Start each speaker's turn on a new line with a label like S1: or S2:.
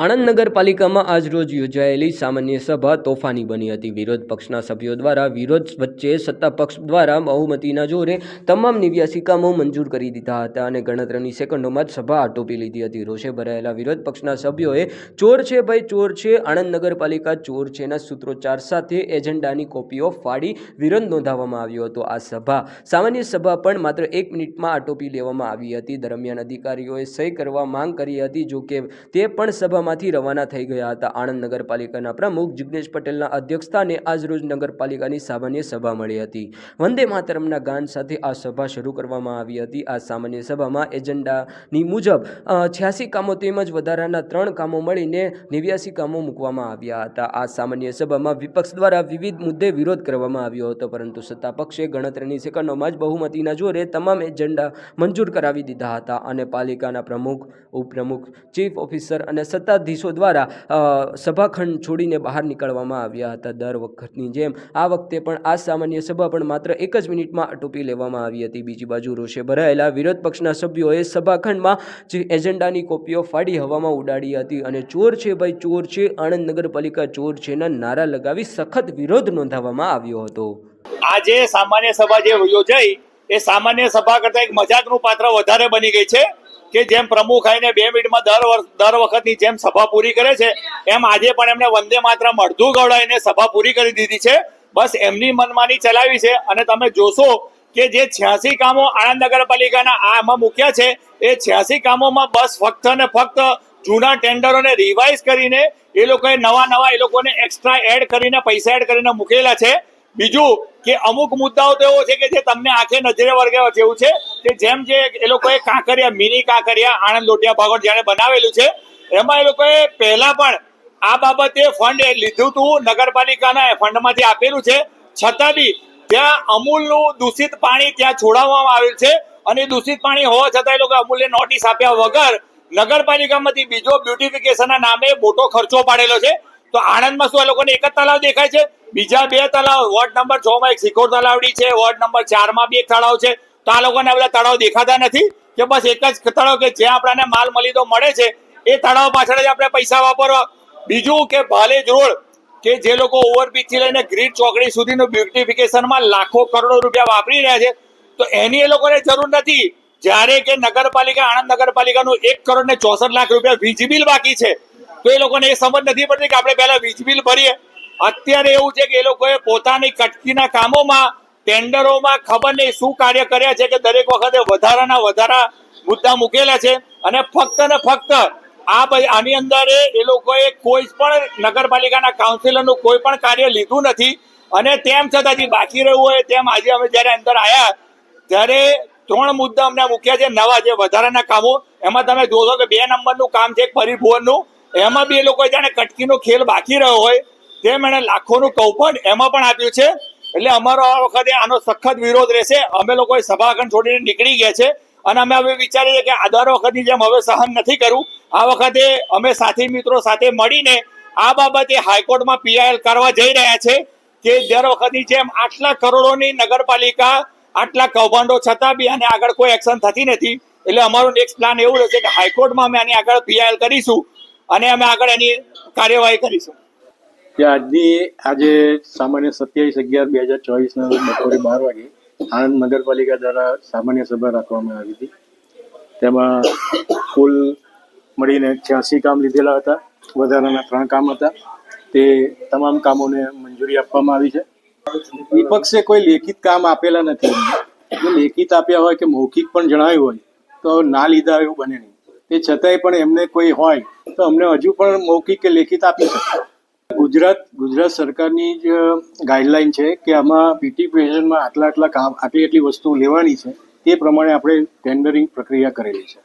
S1: આણંદ નગરપાલિકામાં આજરોજ યોજાયેલી સામાન્ય સભા તોફાની બની હતી. વિરોધ પક્ષના સભ્યો દ્વારા વિરોધ વચ્ચે સત્તા પક્ષ દ્વારા બહુમતીના જોરે તમામ 89 કામો મંજૂર કરી દીધા હતા અને ગણતરીની સેકન્ડોમાં જ સભા આટોપી લીધી હતી. રોષે ભરાયેલા વિરોધ પક્ષના સભ્યોએ ચોર છે ભાઈ ચોર છે, આણંદ નગરપાલિકા ચોર છેના સૂત્રોચ્ચાર સાથે એજન્ડાની કોપીઓ ફાડી વિરોધ નોંધાવવામાં આવ્યો હતો. આ સામાન્ય સભા પણ માત્ર 1 મિનિટમાં આટોપી લેવામાં આવી હતી. દરમિયાન અધિકારીઓએ સહી કરવા માંગ કરી હતી, જો કે તે પણ સભામાં માંથી રવાના થઈ ગયા હતા. આણંદ નગરપાલિકાના પ્રમુખ જિગ્નેશ પટેલના અધ્યક્ષસ્થાને આજરોજ નગરપાલિકાની સામાન્ય સભા મળી હતી. વંદે માતરમના ગાન સાથે આ સભા શરૂ કરવામાં આવી હતી. આ સામાન્ય સભામાં એજન્ડાની મુજબ 86 કામો તેમજ વધારાના 3 કામો મળીને 89 કામો મૂકવામાં આવ્યા હતા. આ સામાન્ય સભામાં વિપક્ષ દ્વારા વિવિધ મુદ્દે વિરોધ કરવામાં આવ્યો હતો, પરંતુ સત્તા પક્ષે ગણતરીની સેકન્ડોમાં જ બહુમતીના જોરે તમામ એજન્ડા મંજૂર કરાવી દીધા હતા અને પાલિકાના પ્રમુખ, ઉપપ્રમુખ, ચીફ ઓફિસર અને સત્તાધીશો દ્વારા સભાખંડ છોડીને બહાર નીકળવામાં આવ્યા હતા. દર વખતની જેમ આ વખતે પણ આ સામાન્ય સભા પણ માત્ર 1 જ મિનિટમાં આટોપી લેવામાં આવી હતી. બીજી બાજુ રોષે ભરાયેલા વિરોધ પક્ષના સભ્યોએ સભાખંડમાં એજન્ડાની કોપીઓ ફાડી હવામાં ઉડાડી હતી અને ચોર છે ભાઈ ચોર છે, આણંદ નગરપાલિકા ચોર છેના નારા લગાવી સખત વિરોધ નોંધાવવામાં આવ્યો હતો.
S2: આજે સામાન્ય સભા જે યોજાઈ એ સામાન્ય સભા કરતા એક મજાકનું પાત્ર વધારે બની ગઈ છે કે જેમ પ્રમુખ આવીને 2 મિનિટમાં દર વખતની જેમ સભા પૂરી કરે છે, એમ આજે પણ એમને વંદે માતરમ અડધું ગવડાવીને સભા પૂરી કરી દીધી છે. બસ એમની મનમાની ચલાવી છે અને તમે જોશો કે જે 86 કામો આણંદ નગરપાલિકાના આમાં મૂક્યા છે એ 86 કામોમાં બસ ફક્ત ને ફક્ત જૂના ટેન્ડરોને રિવાઇઝ કરીને એ લોકોએ નવા એ લોકોને એક્સ્ટ્રા એડ કરીને પૈસા એડ કરીને મૂકેલા છે. બીજું કે અમુક મુદ્દાઓ તો એવો છે કે જે તમને આંખે નજરે વળગે જેવું છે કે જેમ જે એ લોકોએ કાંકરિયા મિની કાંકરિયા આણંદ લોટિયા ભાગોળ જેને બનાવેલું છે એમાં એ લોકોએ પહેલા પણ આ બાબતે ફંડ લીધું હતું, નગરપાલિકાના ફંડમાંથી આપેલું છે, છતાં બી ત્યાં અમૂલનું દૂષિત પાણી ત્યાં છોડાવવામાં આવેલ છે અને દૂષિત પાણી હોવા છતાં એ લોકો અમૂલને નોટિસ આપ્યા વગર નગરપાલિકામાંથી બીજો બ્યુટિફિકેશનના નામે મોટો ખર્ચો પાડેલો છે. તો આણંદમાં શું આ લોકોને એક જ તળાવ દેખાય છે? બીજા 2 તળાવ, વોર્ડ નંબર 6 માં એક સિકોર તળાવડી છે, વોર્ડ નંબર 4 માં બી એક તળાવ છે. તો આ લોકોને બધા તળાવ દેખાતા નથી કે બસ એક જ તળાવ કે જ્યાં આપણને માલ મલિદો મળે છે એ તળાવ પાછળ જ આપણે પૈસા વાપરવા? બીજું કે ભાલેજ રોડ કે જે લોકો ઓવરબ્રિજથી લઈને ગ્રીડ ચોકડી સુધીનું બ્યુટિફિકેશનમાં લાખો કરોડો રૂપિયા વાપરી રહ્યા છે, તો એની એ લોકોને જરૂર નથી. જ્યારે કે નગરપાલિકા આણંદ નગરપાલિકાનું 1,64,00,000 રૂપિયા વીજ બિલ બાકી છે, તો એ લોકોને એ સમજ નથી પડતી કે આપણે પહેલા વીજ બિલ ભરીએ. અત્યારે એવું છે કે એ લોકોએ પોતાની કટકીના કામોમાં ટેન્ડરોમાં ખબર નહીં શું કાર્ય કર્યા છે કે દરેક વખતે વધારા મુદ્દા મૂકેલા છે અને ફક્ત ને ફક્ત આની અંદર એ લોકોએ કોઈ પણ નગરપાલિકાના કાઉન્સિલરનું કોઈ પણ કાર્ય લીધું નથી અને તેમ છતાં જે બાકી રહ્યું હોય તેમ આજે અમે જયારે અંદર આવ્યા ત્યારે 3 મુદ્દા અમને મૂક્યા છે નવા જે વધારાના કામો. એમાં તમે જોશો કે 2 નંબરનું કામ છે પરિભવનનું, એમાં બી એ લોકોએ જાણે કટકીનો ખેલ બાકી રહ્યો હોય તેમ એને લાખોનું કૌભાંડ એમાં પણ આપ્યું છે. એટલે અમારો આ વખતે આનો સખત વિરોધ રહેશે. અમે લોકોએ સભાખંડ છોડીને નીકળી ગયા છે અને અમે હવે વિચારીએ કે આ દર વખતની જેમ હવે સહન નથી કરવું. આ વખતે અમે સાથી મિત્રો સાથે મળીને આ બાબતે હાઈકોર્ટમાં પીઆઈએલ કરવા જઈ રહ્યા છે કે દર વખતની જેમ આટલા કરોડોની નગરપાલિકા આટલા કૌભાંડો છતાં બી આને આગળ કોઈ એક્શન થતી નથી. એટલે અમારો નેક્સ્ટ પ્લાન એવું રહેશે કે હાઈકોર્ટમાં અમે આની આગળ પીઆઈએલ કરીશું અને અમે આગળ એની કાર્યવાહી કરીશું.
S3: આજે સામાન્ય 27/11/2024 બપોરે 12 વાગે આણંદ નગરપાલિકા દ્વારા સામાન્ય સભા રાખવામાં આવી હતી. તેમાં કુલ મળીને 86 કામ લીધેલા હતા, વધારાના 3 કામ હતા. તે તમામ કામોને મંજૂરી આપવામાં આવી છે. વિપક્ષે કોઈ લેખિત કામ આપેલા નથી. જો લેખિત આપ્યા હોય કે મૌખિક પણ જણાવ્યું હોય તો ના લીધા એવું બને નહીં. તે છતાંય પણ એમને કોઈ હોય તો અમને હજુ પણ મૌખિક કે લેખિત આપી શકે. ગુજરાત સરકારની જ ગાઈડલાઈન છે કે આમાં બ્યુટિફિકેશનમાં આટલા કામ આટલી વસ્તુ લેવાની છે, તે પ્રમાણે આપણે ટેન્ડરિંગ પ્રક્રિયા કરેલી છે.